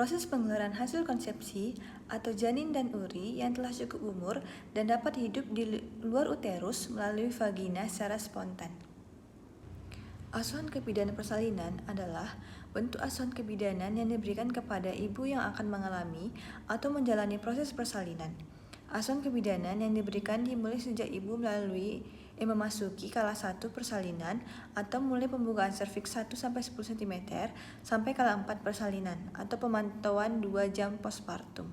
Proses pengeluaran hasil konsepsi atau janin dan uri yang telah cukup umur dan dapat hidup di luar uterus melalui vagina secara spontan. Asuhan kebidanan persalinan adalah bentuk asuhan kebidanan yang diberikan kepada ibu yang akan mengalami atau menjalani proses persalinan. Asuhan kebidanan yang diberikan dimulai sejak ibu memasuki kala 1 persalinan atau mulai pembukaan serviks 1-10 cm sampai kala 4 persalinan atau pemantauan 2 jam postpartum.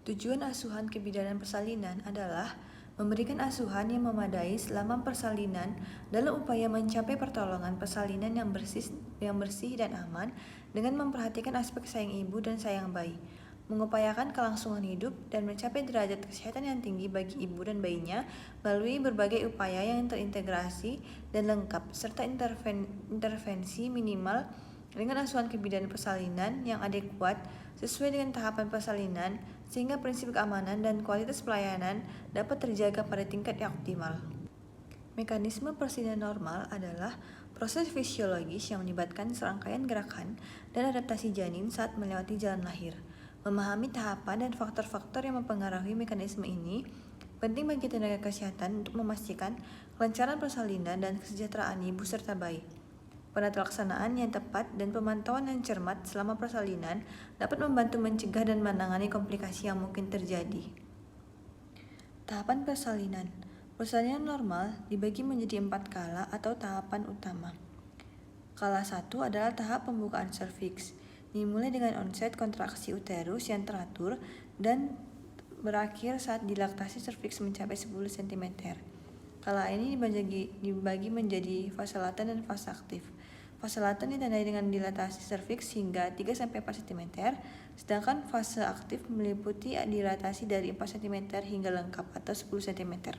Tujuan asuhan kebidanan persalinan adalah memberikan asuhan yang memadai selama persalinan dalam upaya mencapai pertolongan persalinan yang bersih dan aman dengan memperhatikan aspek sayang ibu dan sayang bayi, mengupayakan kelangsungan hidup dan mencapai derajat kesehatan yang tinggi bagi ibu dan bayinya melalui berbagai upaya yang terintegrasi dan lengkap serta intervensi minimal dengan asuhan kebidanan persalinan yang adekuat sesuai dengan tahapan persalinan sehingga prinsip keamanan dan kualitas pelayanan dapat terjaga pada tingkat yang optimal. Mekanisme persalinan normal adalah proses fisiologis yang melibatkan serangkaian gerakan dan adaptasi janin saat melewati jalan lahir. Memahami tahapan dan faktor-faktor yang mempengaruhi mekanisme ini penting bagi tenaga kesehatan untuk memastikan kelancaran persalinan dan kesejahteraan ibu serta bayi. Penata-laksanaan yang tepat dan pemantauan yang cermat selama persalinan dapat membantu mencegah dan menangani komplikasi yang mungkin terjadi. Tahapan persalinan. Persalinan normal dibagi menjadi 4 kala atau tahapan utama. Kala 1 adalah tahap pembukaan serviks, dimulai dengan onset kontraksi uterus yang teratur dan berakhir saat dilaktasi serviks mencapai 10 cm. Kala ini dibagi menjadi fase laten dan fase aktif. Fase laten ditandai dengan dilatasi serviks hingga 3-4 cm, sedangkan fase aktif meliputi dilatasi dari 4 cm hingga lengkap atau 10 cm.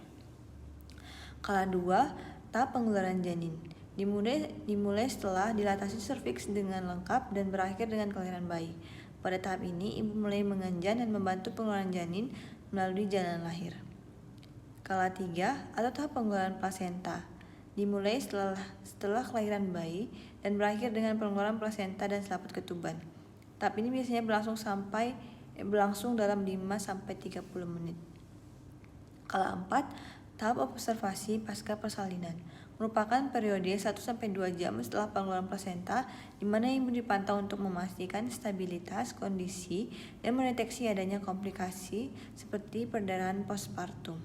Kala 2, tahap pengeluaran janin. Dimulai setelah dilatasi serviks dengan lengkap dan berakhir dengan kelahiran bayi. Pada tahap ini, ibu mulai mengenjan dan membantu pengeluaran janin melalui jalan lahir. Kala 3 atau tahap pengeluaran plasenta. Dimulai setelah kelahiran bayi dan berakhir dengan pengeluaran plasenta dan selaput ketuban. Tahap ini biasanya berlangsung dalam 5-30 menit. Kala 4, tahap observasi pasca persalinan. Merupakan periode 1-2 jam setelah pengeluaran plasenta di mana ibu dipantau untuk memastikan stabilitas kondisi dan mendeteksi adanya komplikasi seperti perdarahan postpartum.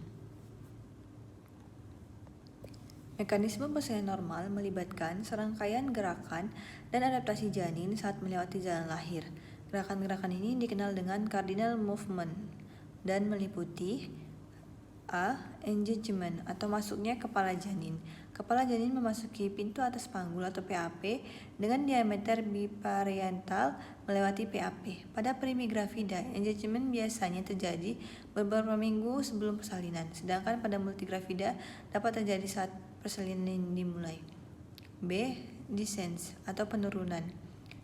Mekanisme persalinan normal melibatkan serangkaian gerakan dan adaptasi janin saat melewati jalan lahir. Gerakan-gerakan ini dikenal dengan cardinal movement dan meliputi A. Engagement atau masuknya kepala janin. Kepala janin memasuki pintu atas panggul atau PAP dengan diameter biparietal melewati PAP. Pada primigravida, engagement biasanya terjadi beberapa minggu sebelum persalinan, sedangkan pada multigravida dapat terjadi saat persalinan dimulai. B. Descent atau penurunan.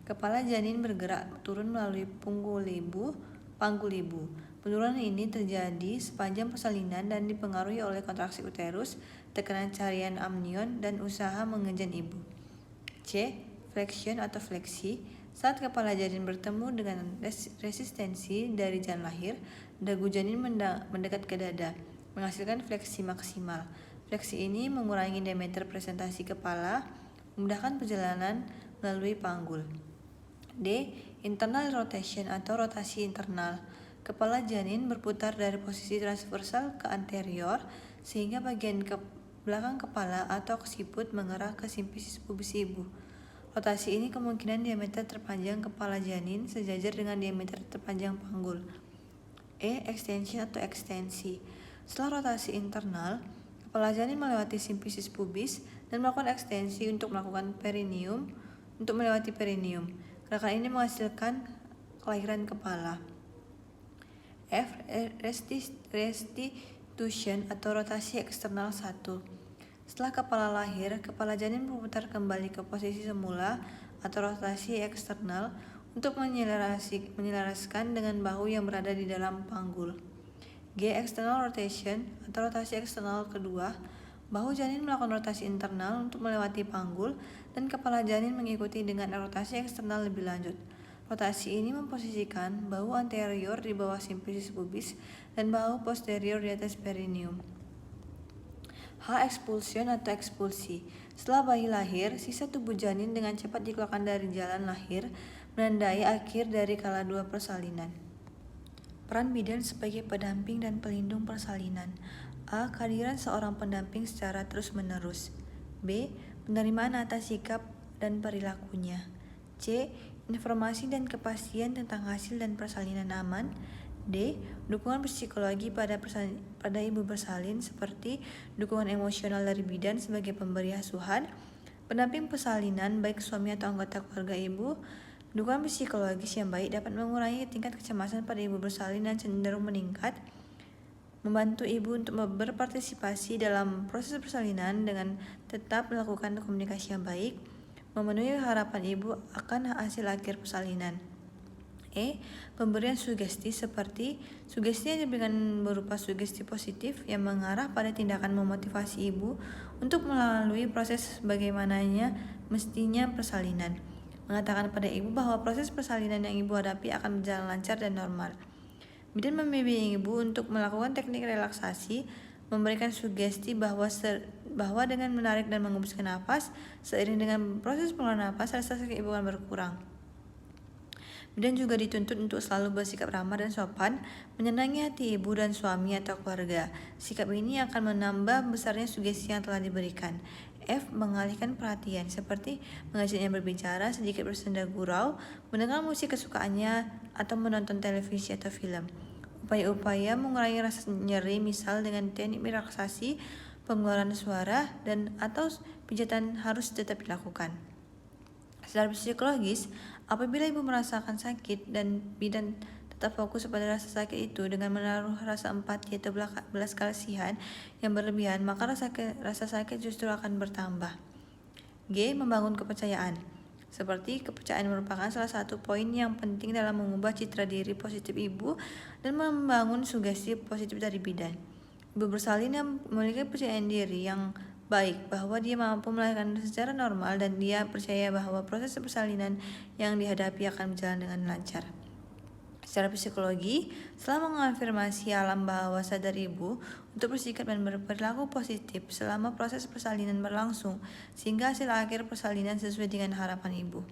Kepala janin bergerak turun melalui panggul ibu. Penurunan ini terjadi sepanjang persalinan dan dipengaruhi oleh kontraksi uterus, tekanan carian amnion, dan usaha mengenjan ibu. C. Flexion atau fleksi. Saat kepala janin bertemu dengan resistensi dari jalan lahir, dagu janin mendekat ke dada, menghasilkan fleksi maksimal. Fleksi ini mengurangi diameter presentasi kepala, memudahkan perjalanan melalui panggul. D. Internal rotation atau rotasi internal. Kepala janin berputar dari posisi transversal ke anterior sehingga bagian belakang kepala atau oksiput mengarah ke simfisis pubis ibu. Rotasi ini kemungkinan diameter terpanjang kepala janin sejajar dengan diameter terpanjang panggul. E. Extension atau ekstensi. Setelah rotasi internal, kepala janin melewati simfisis pubis dan melakukan ekstensi untuk melewati perineum. Gerakan ini menghasilkan kelahiran kepala. F. Restitution atau rotasi eksternal 1. Setelah kepala lahir, kepala janin berputar kembali ke posisi semula atau rotasi eksternal untuk menyelaraskan dengan bahu yang berada di dalam panggul. G. External rotation atau rotasi eksternal kedua. Bahu janin melakukan rotasi internal untuk melewati panggul dan kepala janin mengikuti dengan rotasi eksternal lebih lanjut. Rotasi ini memposisikan bahu anterior di bawah simplicis pubis dan bahu posterior di atas perineum. H. Expulsion atau ekspulsi. Setelah bayi lahir, sisa tubuh janin dengan cepat dikeluarkan dari jalan lahir, menandai akhir dari kala dua persalinan. Peran bidan sebagai pendamping dan pelindung persalinan. A. Kehadiran seorang pendamping secara terus-menerus. B. Penerimaan atas sikap dan perilakunya. C. Informasi dan kepastian tentang hasil dan persalinan aman. D. Dukungan psikologi pada ibu bersalin seperti dukungan emosional dari bidan sebagai pemberi asuhan, pendamping persalinan baik suami atau anggota keluarga ibu. Dukungan psikologis yang baik dapat mengurangi tingkat kecemasan pada ibu bersalin dan cenderung meningkat, membantu ibu untuk berpartisipasi dalam proses persalinan dengan tetap melakukan komunikasi yang baik, memenuhi harapan ibu akan hasil akhir persalinan. E. Pemberian sugesti seperti sugesti yang diberikan berupa sugesti positif yang mengarah pada tindakan memotivasi ibu untuk melalui proses bagaimananya mestinya persalinan. Mengatakan pada ibu bahwa proses persalinan yang ibu hadapi akan berjalan lancar dan normal. Bidan membimbing ibu untuk melakukan teknik relaksasi, memberikan sugesti bahwa dengan menarik dan mengembuskan napas, seiring dengan proses pengeluaran napas, rasa sakit ibu akan berkurang. Bidan juga dituntut untuk selalu bersikap ramah dan sopan, menyenangi hati ibu dan suami atau keluarga. Sikap ini akan menambah besarnya sugesti yang telah diberikan. F. Mengalihkan perhatian, seperti mengajaknya berbicara, sedikit bersenda gurau, mendengar musik kesukaannya, atau menonton televisi atau film. Upaya-upaya mengurangi rasa nyeri misal dengan teknik relaksasi, pengeluaran suara, dan atau pijatan harus tetap dilakukan. Secara psikologis, apabila ibu merasakan sakit dan bidan tetap fokus pada rasa sakit itu dengan menaruh rasa empati atau belas kasihan yang berlebihan, maka rasa sakit justru akan bertambah. G. Membangun kepercayaan. Seperti kepercayaan merupakan salah satu poin yang penting dalam mengubah citra diri positif ibu dan membangun sugesti positif dari bidan. Ibu bersalin yang memiliki kepercayaan diri yang baik bahwa dia mampu melahirkan secara normal dan dia percaya bahwa proses persalinan yang dihadapi akan berjalan dengan lancar. Secara psikologi, setelah mengonfirmasi alam bawah sadar ibu untuk bersikap dan berperilaku positif selama proses persalinan berlangsung, sehingga hasil akhir persalinan sesuai dengan harapan ibu.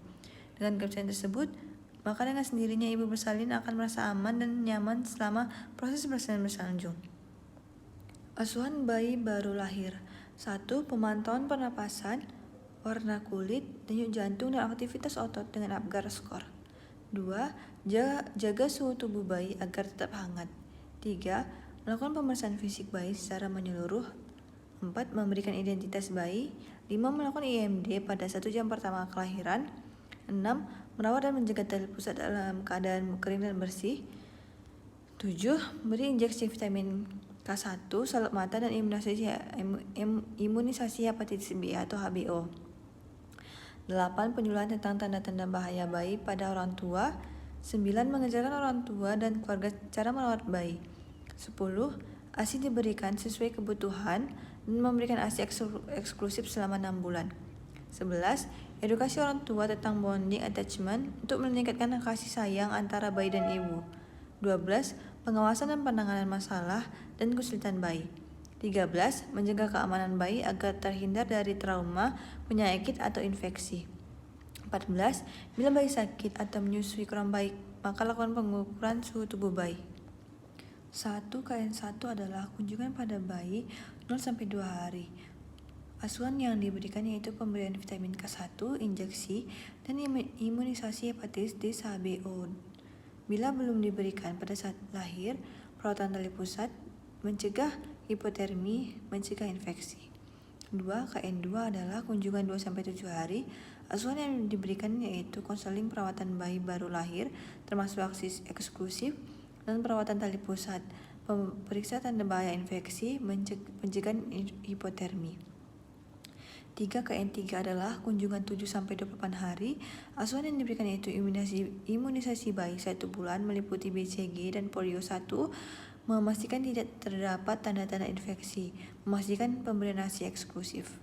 Dengan kepercayaan tersebut, maka dengan sendirinya ibu bersalin akan merasa aman dan nyaman selama proses persalinan berlangsung. Asuhan bayi baru lahir. 1. Pemantauan pernapasan, warna kulit, denyut jantung, dan aktivitas otot dengan Apgar skor. 2. Jaga suhu tubuh bayi agar tetap hangat. 3. Melakukan pemeriksaan fisik bayi secara menyeluruh. 4. Memberikan identitas bayi. 5. Melakukan IMD pada 1 jam pertama kelahiran. 6. Merawat dan menjaga tali pusat dalam keadaan kering dan bersih. 7. Beri injeksi vitamin K1, salep mata, dan imunisasi hepatitis B atau HBO. 8. Penyuluhan tentang tanda-tanda bahaya bayi pada orang tua. 9. Mengajarkan orang tua dan keluarga cara merawat bayi. 10. ASI diberikan sesuai kebutuhan dan memberikan ASI eksklusif selama 6 bulan. 11. Edukasi orang tua tentang bonding attachment untuk meningkatkan kasih sayang antara bayi dan ibu. 12. Pengawasan dan penanganan masalah dan kesulitan bayi. 13. Menjaga keamanan bayi agar terhindar dari trauma, penyakit, atau infeksi. 14. Bila bayi sakit atau menyusui kurang baik, maka lakukan pengukuran suhu tubuh bayi. 1. KN1 adalah kunjungan pada bayi 0-2 hari. Asuhan yang diberikan yaitu pemberian vitamin K1, injeksi, dan imunisasi hepatitis D HBO. Bila belum diberikan pada saat lahir, perawatan tali pusat, mencegah hipotermi, mencegah infeksi. 2. KN2 adalah kunjungan 2-7 hari. Asuhan yang diberikan yaitu konseling perawatan bayi baru lahir, termasuk aksi eksklusif, dan perawatan tali pusat, periksa tanda bahaya infeksi, pencegahan hipotermi. 3. KN3 adalah kunjungan 7-28 hari. Asuhan yang diberikan yaitu imunisasi bayi 1 bulan meliputi BCG dan polio 1, memastikan tidak terdapat tanda-tanda infeksi, memastikan pemberian ASI eksklusif.